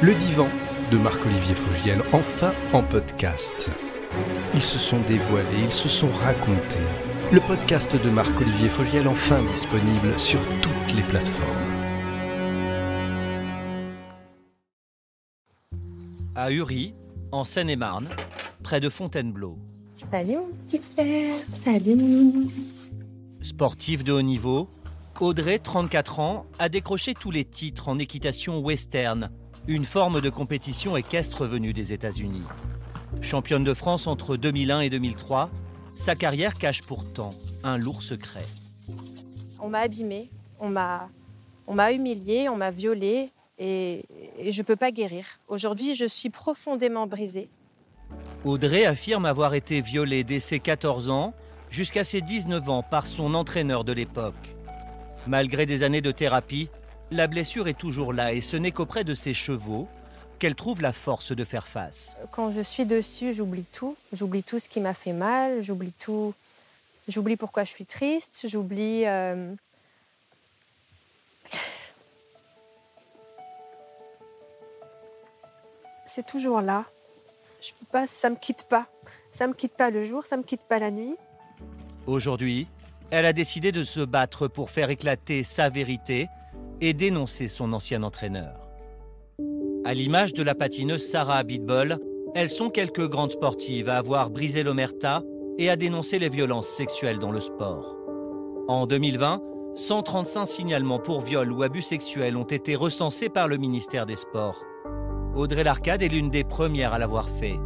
Le divan de Marc-Olivier Fogiel, enfin en podcast. Ils se sont dévoilés, ils se sont racontés. Le podcast de Marc-Olivier Fogiel, enfin disponible sur toutes les plateformes. À Uri, en Seine-et-Marne, près de Fontainebleau. Salut mon petit frère, salut mon nounou. Sportive de haut niveau, Audrey, 34 ans, a décroché tous les titres en équitation western, une forme de compétition équestre venue des États-Unis. Championne de France entre 2001 et 2003, sa carrière cache pourtant un lourd secret. On m'a abîmée, on m'a humiliée, on m'a violée et je ne peux pas guérir. Aujourd'hui, je suis profondément brisée. Audrey affirme avoir été violée dès ses 14 ans jusqu'à ses 19 ans par son entraîneur de l'époque. Malgré des années de thérapie, la blessure est toujours là et ce n'est qu'auprès de ses chevaux qu'elle trouve la force de faire face. Quand je suis dessus, j'oublie tout. J'oublie tout ce qui m'a fait mal, j'oublie tout. J'oublie pourquoi je suis triste, j'oublie... C'est toujours là. Je peux pas, ça me quitte pas. Ça me quitte pas le jour, ça me quitte pas la nuit. Aujourd'hui, elle a décidé de se battre pour faire éclater sa vérité et dénoncer son ancien entraîneur. À l'image de la patineuse Sarah Abitbol, elles sont quelques grandes sportives à avoir brisé l'omerta et à dénoncer les violences sexuelles dans le sport. En 2020, 135 signalements pour viol ou abus sexuels ont été recensés par le ministère des Sports. Audrey Larcade est l'une des premières à l'avoir fait.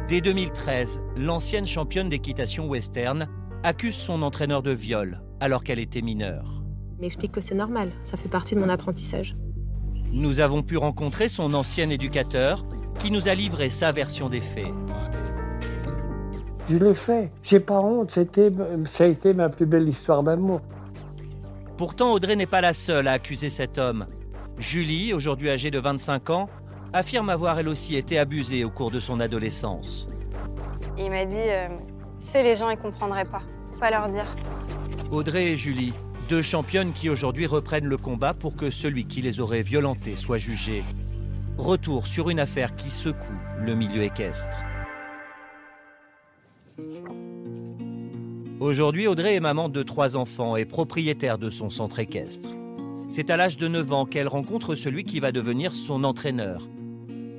Dès 2013, l'ancienne championne d'équitation western accuse son entraîneur de viol alors qu'elle était mineure. M'explique que c'est normal, ça fait partie de mon apprentissage. Nous avons pu rencontrer son ancien éducateur qui nous a livré sa version des faits. Je l'ai fait, j'ai pas honte, ça a été ma plus belle histoire d'amour. Pourtant, Audrey n'est pas la seule à accuser cet homme. Julie, aujourd'hui âgée de 25 ans, affirme avoir elle aussi été abusée au cours de son adolescence. Il m'a dit, c'est les gens, ils comprendraient pas. Faut pas leur dire. Audrey et Julie, deux championnes qui aujourd'hui reprennent le combat pour que celui qui les aurait violentées soit jugé. Retour sur une affaire qui secoue le milieu équestre. Aujourd'hui, Audrey est maman de 3 enfants et propriétaire de son centre équestre. C'est à l'âge de 9 ans qu'elle rencontre celui qui va devenir son entraîneur.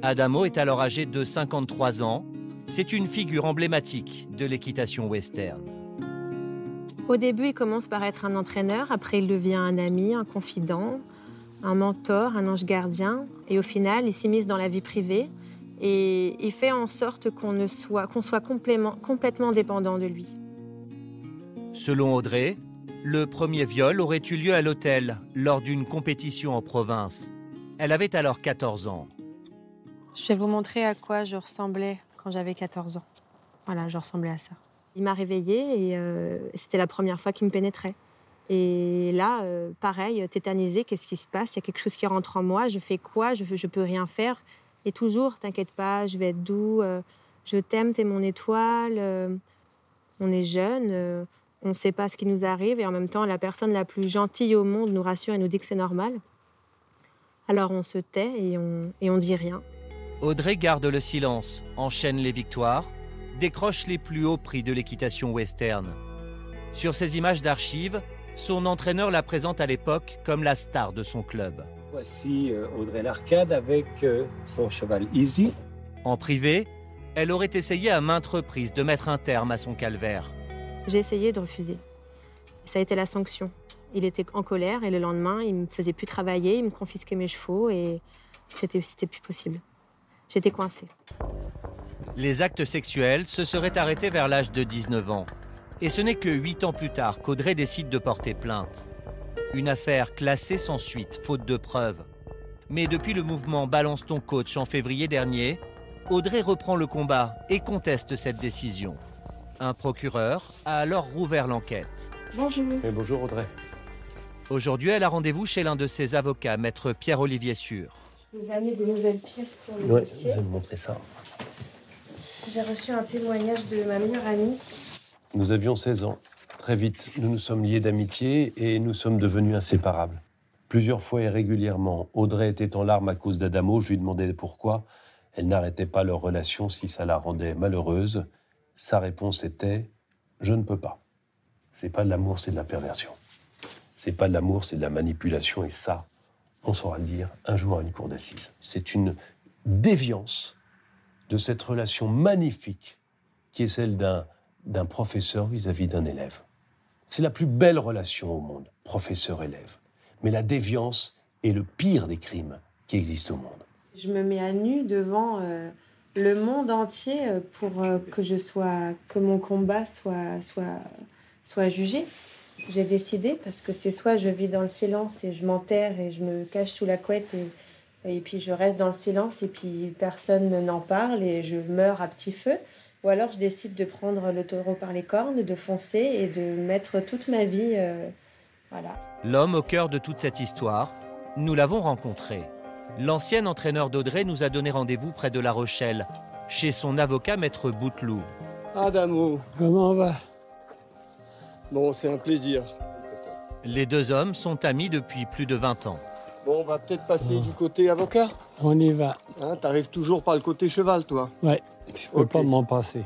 Adamo est alors âgé de 53 ans. C'est une figure emblématique de l'équitation western. Au début, il commence par être un entraîneur, après il devient un ami, un confident, un mentor, un ange gardien. Et au final, il s'immisce dans la vie privée et il fait en sorte qu'on soit complètement dépendant de lui. Selon Audrey, le premier viol aurait eu lieu à l'hôtel lors d'une compétition en province. Elle avait alors 14 ans. Je vais vous montrer à quoi je ressemblais quand j'avais 14 ans. Voilà, je ressemblais à ça. Il m'a réveillée et c'était la première fois qu'il me pénétrait. Et là, pareil, tétanisée, qu'est-ce qui se passe? Il y a quelque chose qui rentre en moi, je fais quoi? Je peux rien faire. Et toujours, t'inquiète pas, je vais être doux, je t'aime, t'es mon étoile. On est jeunes, on ne sait pas ce qui nous arrive et en même temps, la personne la plus gentille au monde nous rassure et nous dit que c'est normal. Alors on se tait et on dit rien. Audrey garde le silence, enchaîne les victoires, décroche les plus hauts prix de l'équitation western. Sur ces images d'archives, son entraîneur la présente à l'époque comme la star de son club. Voici Audrey Larcade avec son cheval Easy. En privé, elle aurait essayé à maintes reprises de mettre un terme à son calvaire. J'ai essayé de refuser. Ça a été la sanction. Il était en colère et le lendemain, il me faisait plus travailler, il me confisquait mes chevaux et c'était plus possible. J'étais coincée. Les actes sexuels se seraient arrêtés vers l'âge de 19 ans. Et ce n'est que 8 ans plus tard qu'Audrey décide de porter plainte. Une affaire classée sans suite, faute de preuves. Mais depuis le mouvement Balance ton coach en février dernier, Audrey reprend le combat et conteste cette décision. Un procureur a alors rouvert l'enquête. Bonjour. Et bonjour Audrey. Aujourd'hui, elle a rendez-vous chez l'un de ses avocats, maître Pierre-Olivier Sûr. Je vous ai amené des nouvelles pièces pour le Oui, dossier. vous allez me montrer ça. J'ai reçu un témoignage de ma meilleure amie. Nous avions 16 ans. Très vite, nous nous sommes liés d'amitié et nous sommes devenus inséparables. Plusieurs fois et régulièrement, Audrey était en larmes à cause d'Adamo. Je lui demandais pourquoi elle n'arrêtait pas leur relation si ça la rendait malheureuse. Sa réponse était « Je ne peux pas ». C'est pas de l'amour, c'est de la perversion. C'est pas de l'amour, c'est de la manipulation. Et ça, on saura le dire un jour à une cour d'assises. C'est une déviance de cette relation magnifique qui est celle d'un professeur vis-à-vis d'un élève. C'est la plus belle relation au monde, professeur-élève. Mais la déviance est le pire des crimes qui existent au monde. Je me mets à nu devant le monde entier pour que mon combat soit jugé. J'ai décidé, parce que c'est soit je vis dans le silence et je m'enterre et je me cache sous la couette et puis je reste dans le silence et puis personne n'en parle et je meurs à petit feu, ou alors je décide de prendre le taureau par les cornes, de foncer et de mettre toute ma vie... voilà. L'homme au cœur de toute cette histoire, nous l'avons rencontré. L'ancien entraîneur d'Audrey nous a donné rendez-vous près de La Rochelle, chez son avocat maître Bouteloup. Adamo. Comment on va? Bon, c'est un plaisir. Les deux hommes sont amis depuis plus de 20 ans. Bon, on va peut-être passer du côté avocat. On y va. Hein, t'arrives toujours par le côté cheval, toi. Ouais, je peux pas m'en passer.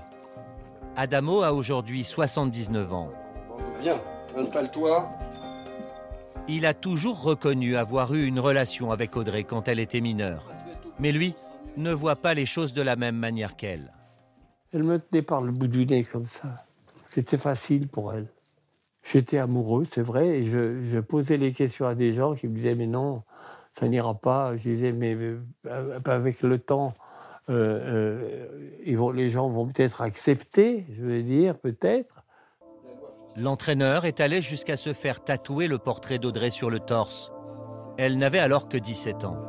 Adamo a aujourd'hui 79 ans. Bon, viens, installe-toi. Il a toujours reconnu avoir eu une relation avec Audrey quand elle était mineure. Mais lui ne voit pas les choses de la même manière qu'elle. Elle me tenait par le bout du nez comme ça. C'était facile pour elle. J'étais amoureux, c'est vrai, et je posais les questions à des gens qui me disaient « mais non, ça n'ira pas ». Je disais « mais avec le temps, les gens vont peut-être accepter, je veux dire, peut-être ». L'entraîneur est allé jusqu'à se faire tatouer le portrait d'Audrey sur le torse. Elle n'avait alors que 17 ans.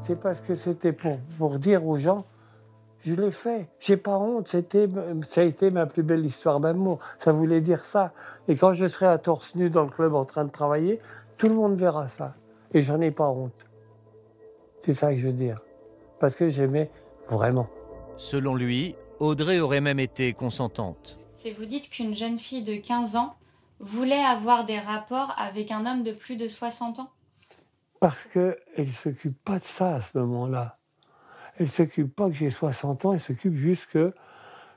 C'est parce que c'était pour dire aux gens « je l'ai fait, j'ai pas honte, ça a été ma plus belle histoire d'amour ». Ça voulait dire ça. Et quand je serai à torse nu dans le club en train de travailler, tout le monde verra ça. Et j'en ai pas honte. C'est ça que je veux dire. Parce que j'aimais vraiment. Selon lui, Audrey aurait même été consentante. C'est vous dites qu'une jeune fille de 15 ans voulait avoir des rapports avec un homme de plus de 60 ans? Parce qu'elle ne s'occupe pas de ça à ce moment-là. Elle ne s'occupe pas que j'ai 60 ans, elle s'occupe juste que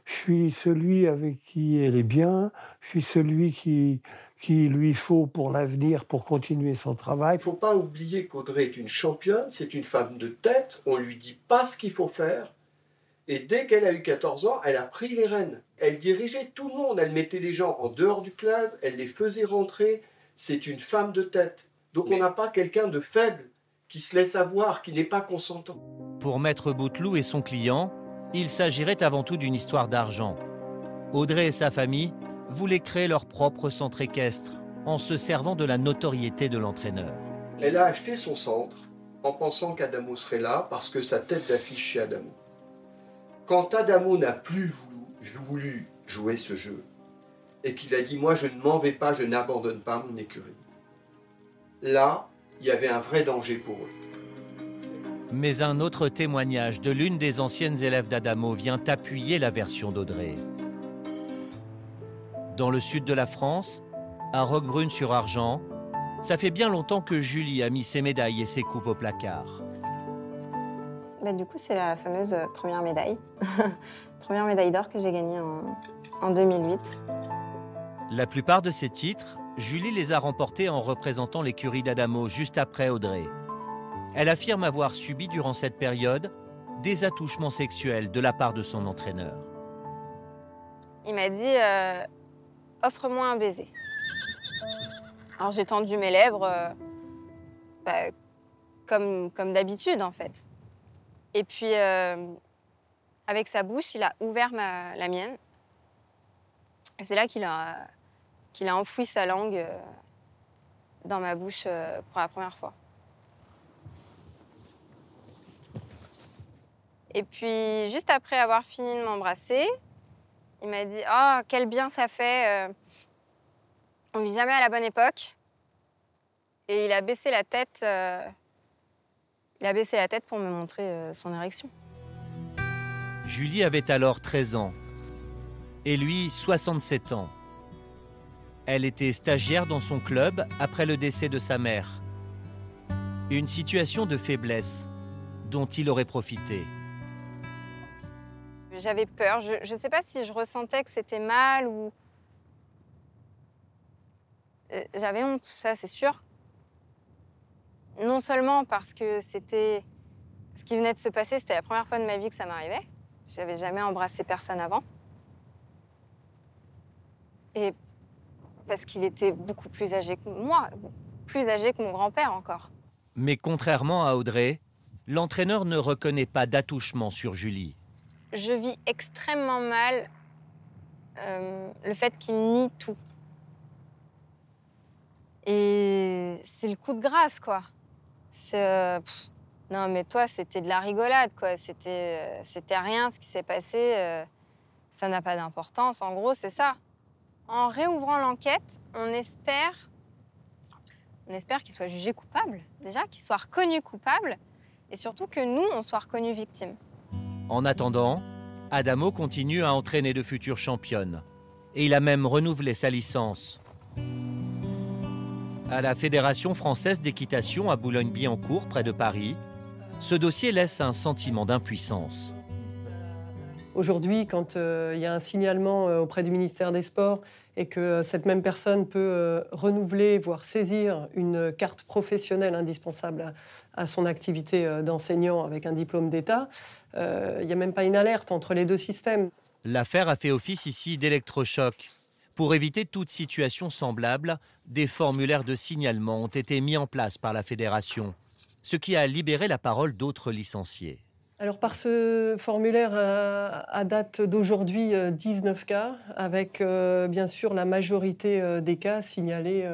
je suis celui avec qui elle est bien, je suis celui qui lui faut pour l'avenir, pour continuer son travail. Il ne faut pas oublier qu'Audrey est une championne, c'est une femme de tête, on ne lui dit pas ce qu'il faut faire. Et dès qu'elle a eu 14 ans, elle a pris les rênes. Elle dirigeait tout le monde, elle mettait les gens en dehors du club, elle les faisait rentrer. C'est une femme de tête. Donc on n'a pas quelqu'un de faible qui se laisse avoir, qui n'est pas consentant. Pour maître Bouteloup et son client, il s'agirait avant tout d'une histoire d'argent. Audrey et sa famille voulaient créer leur propre centre équestre en se servant de la notoriété de l'entraîneur. Elle a acheté son centre en pensant qu'Adamo serait là parce que sa tête d'affiche chez Adamo. Quand Adamo n'a plus voulu jouer ce jeu et qu'il a dit « moi je ne m'en vais pas, je n'abandonne pas mon écurie », là, il y avait un vrai danger pour eux. Mais un autre témoignage de l'une des anciennes élèves d'Adamo vient appuyer la version d'Audrey. Dans le sud de la France, à Roquebrune-sur-Argent, ça fait bien longtemps que Julie a mis ses médailles et ses coupes au placard. Du coup, c'est la fameuse première médaille. Première médaille d'or que j'ai gagnée en 2008. La plupart de ces titres, Julie les a remportés en représentant l'écurie d'Adamo juste après Audrey. Elle affirme avoir subi durant cette période des attouchements sexuels de la part de son entraîneur. Il m'a dit offre-moi un baiser. Alors j'ai tendu mes lèvres comme d'habitude en fait. Et puis avec sa bouche, il a ouvert la mienne. Et c'est là qu'il a enfoui sa langue dans ma bouche pour la première fois. Et puis, juste après avoir fini de m'embrasser, il m'a dit « Oh, quel bien ça fait on ne vit jamais à la bonne époque. » Et il a baissé la tête. Il a baissé la tête pour me montrer son érection. Julie avait alors 13 ans et lui 67 ans. Elle était stagiaire dans son club après le décès de sa mère. Une situation de faiblesse dont il aurait profité. J'avais peur. Je ne sais pas si je ressentais que c'était mal ou... J'avais honte, ça c'est sûr. Non seulement parce que c'était... Ce qui venait de se passer, c'était la première fois de ma vie que ça m'arrivait. Je n'avais jamais embrassé personne avant. Et parce qu'il était beaucoup plus âgé que moi, plus âgé que mon grand-père encore. Mais contrairement à Audrey, l'entraîneur ne reconnaît pas d'attouchement sur Julie. Je vis extrêmement mal le fait qu'il nie tout. Et c'est le coup de grâce, quoi. Non, mais toi, c'était de la rigolade, quoi. C'était rien, ce qui s'est passé. Ça n'a pas d'importance. En gros, c'est ça. En réouvrant l'enquête, on espère qu'il soit jugé coupable, déjà, qu'il soit reconnu coupable, et surtout que nous, on soit reconnus victimes. En attendant, Adamo continue à entraîner de futures championnes. Et il a même renouvelé sa licence. À la Fédération française d'équitation à Boulogne-Billancourt, près de Paris, ce dossier laisse un sentiment d'impuissance. Aujourd'hui, quand il y a un signalement auprès du ministère des Sports et que cette même personne peut renouveler, voire saisir une carte professionnelle indispensable à son activité d'enseignant avec un diplôme d'État, il n'y a même pas une alerte entre les deux systèmes. L'affaire a fait office ici d'électrochoc. Pour éviter toute situation semblable, des formulaires de signalement ont été mis en place par la fédération, ce qui a libéré la parole d'autres licenciés. Alors par ce formulaire à date d'aujourd'hui, 19 cas, avec bien sûr la majorité des cas signalés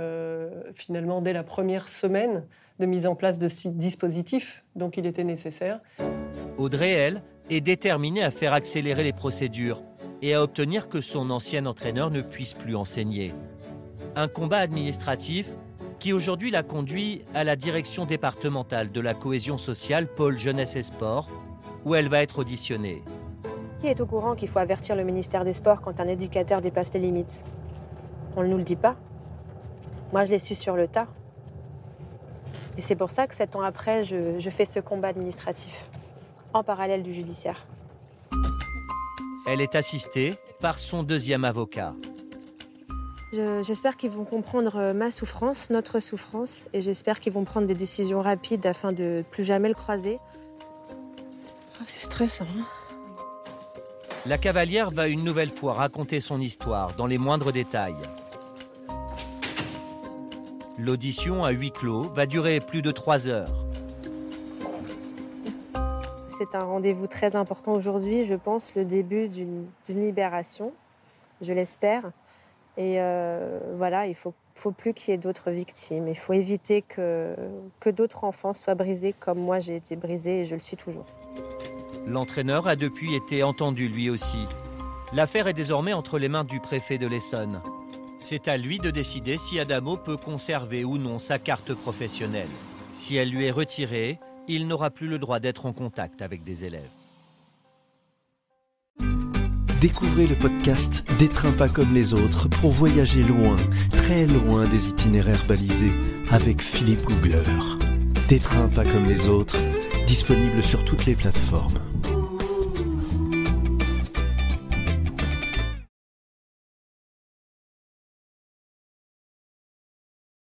finalement dès la première semaine de mise en place de ce dispositif, donc il était nécessaire. Audrey, elle, est déterminée à faire accélérer les procédures et à obtenir que son ancien entraîneur ne puisse plus enseigner. Un combat administratif qui aujourd'hui l'a conduit à la direction départementale de la cohésion sociale Pôle Jeunesse et Sport, où elle va être auditionnée. Qui est au courant qu'il faut avertir le ministère des Sports quand un éducateur dépasse les limites? On ne nous le dit pas. Moi, je l'ai su sur le tas. Et c'est pour ça que 7 ans après, je fais ce combat administratif, en parallèle du judiciaire. Elle est assistée par son deuxième avocat. J'espère qu'ils vont comprendre ma souffrance, notre souffrance, et j'espère qu'ils vont prendre des décisions rapides afin de plus jamais le croiser. C'est stressant. La cavalière va une nouvelle fois raconter son histoire dans les moindres détails. L'audition à huis clos va durer plus de 3 heures. C'est un rendez-vous très important aujourd'hui, je pense, le début d'une libération, je l'espère. Et voilà, il ne faut plus qu'il y ait d'autres victimes. Il faut éviter que d'autres enfants soient brisés comme moi j'ai été brisée et je le suis toujours. L'entraîneur a depuis été entendu lui aussi. L'affaire est désormais entre les mains du préfet de l'Essonne. C'est à lui de décider si Adamo peut conserver ou non sa carte professionnelle. Si elle lui est retirée, il n'aura plus le droit d'être en contact avec des élèves. Découvrez le podcast Des trains pas comme les autres pour voyager loin, très loin des itinéraires balisés avec Philippe Googler. Des trains pas comme les autres, disponible sur toutes les plateformes.